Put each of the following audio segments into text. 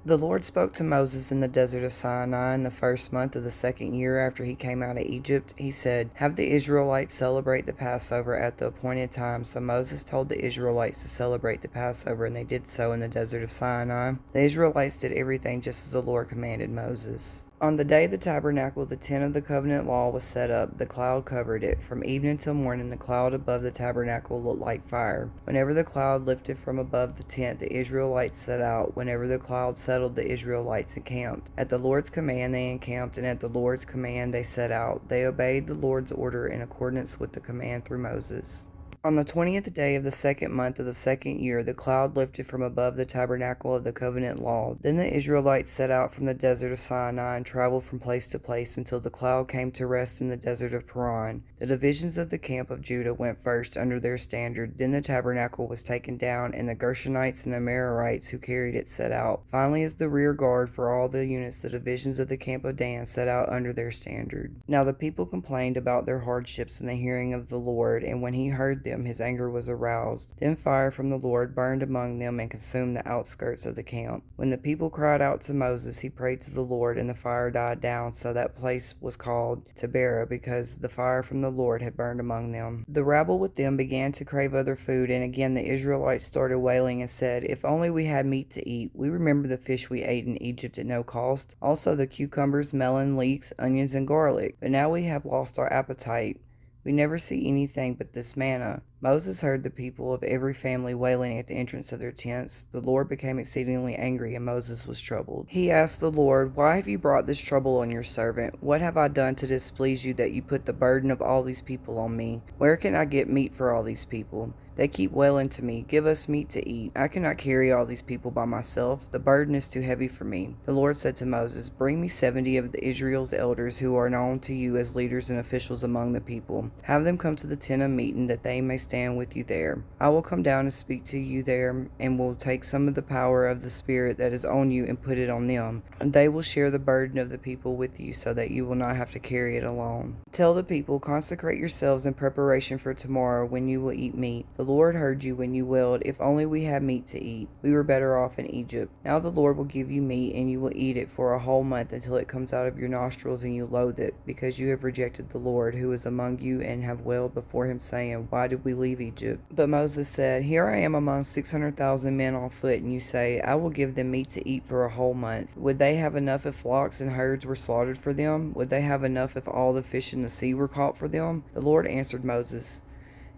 The Lord spoke to Moses in the desert of Sinai in the first month of the second year after he came out of Egypt. He said, "Have the Israelites celebrate the Passover at the appointed time." So Moses told the Israelites to celebrate the Passover, and they did so in the desert of Sinai. The Israelites did everything just as the Lord commanded Moses. On the day the tabernacle, the tent of the covenant law, was set up, the cloud covered it. From evening till morning, the cloud above the tabernacle looked like fire. Whenever the cloud lifted from above the tent, the Israelites set out. Whenever the cloud settled, the Israelites encamped. At the Lord's command they encamped, and at the Lord's command they set out. They obeyed the Lord's order in accordance with the command through Moses. On the 20th day of the second month of the second year, the cloud lifted from above the tabernacle of the covenant law. Then the Israelites set out from the desert of Sinai and traveled from place to place until the cloud came to rest in the desert of Paran. The divisions of the camp of Judah went first under their standard. Then the tabernacle was taken down, and the Gershonites and the Merarites who carried it set out. Finally, as the rear guard for all the units, the divisions of the camp of Dan set out under their standard. Now the people complained about their hardships in the hearing of the Lord, and when he heard them, his anger was aroused. Then fire from the Lord burned among them and consumed the outskirts of the camp. When the people cried out to Moses, he prayed to the Lord, and the fire died down, so that place was called Taberah, because the fire from the Lord had burned among them. The rabble with them began to crave other food, and again the Israelites started wailing and said, "If only we had meat to eat. We remember the fish we ate in Egypt at no cost, also the cucumbers, melon, leeks, onions, and garlic. But now we have lost our appetite. We never see anything but this manna." Moses heard the people of every family wailing at the entrance of their tents. The Lord became exceedingly angry, and Moses was troubled. He asked the Lord, "Why have you brought this trouble on your servant? What have I done to displease you that you put the burden of all these people on me? Where can I get meat for all these people? They keep wailing to me, 'Give us meat to eat.' I cannot carry all these people by myself. The burden is too heavy for me." The Lord said to Moses, "Bring me 70 of Israel's elders who are known to you as leaders and officials among the people. Have them come to the tent of meeting, that they may stand with you there. I will come down and speak to you there, and will take some of the power of the Spirit that is on you and put it on them. And they will share the burden of the people with you, so that you will not have to carry it alone. Tell the people, 'Consecrate yourselves in preparation for tomorrow, when you will eat meat.' The Lord heard you when you wailed, 'If only we had meat to eat. We were better off in Egypt.' Now the Lord will give you meat, and you will eat it for a whole month, until it comes out of your nostrils and you loathe it, because you have rejected the Lord who is among you, and have wailed before him, saying, 'Why did we leave Egypt?' But Moses said, 'Here I am among 600,000 men on foot, and you say, I will give them meat to eat for a whole month. Would they have enough if flocks and herds were slaughtered for them? Would they have enough if all the fish in the sea were caught for them?' The Lord answered Moses,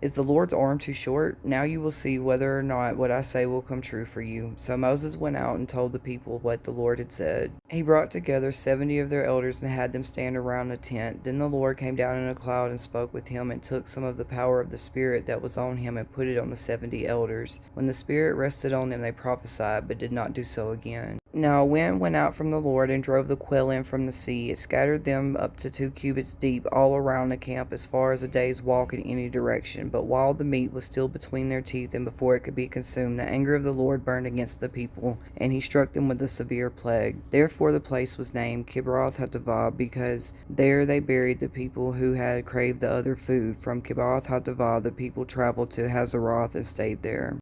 'Is the Lord's arm too short? Now you will see whether or not what I say will come true for you.' So Moses went out and told the people what the Lord had said. He brought together 70 of their elders and had them stand around the tent. Then the Lord came down in a cloud and spoke with him, and took some of the power of the Spirit that was on him and put it on the 70 elders. When the Spirit rested on them, they prophesied, but did not do so again. Now a wind went out from the Lord and drove the quail in from the sea. It scattered them up to 2 cubits deep all around the camp, as far as a day's walk in any direction. But while the meat was still between their teeth, and before it could be consumed, the anger of the Lord burned against the people, and he struck them with a severe plague. Therefore the place was named Kibroth Hattaavah, because there they buried the people who had craved the other food. From Kibroth Hattaavah the people traveled to Hazeroth and stayed there.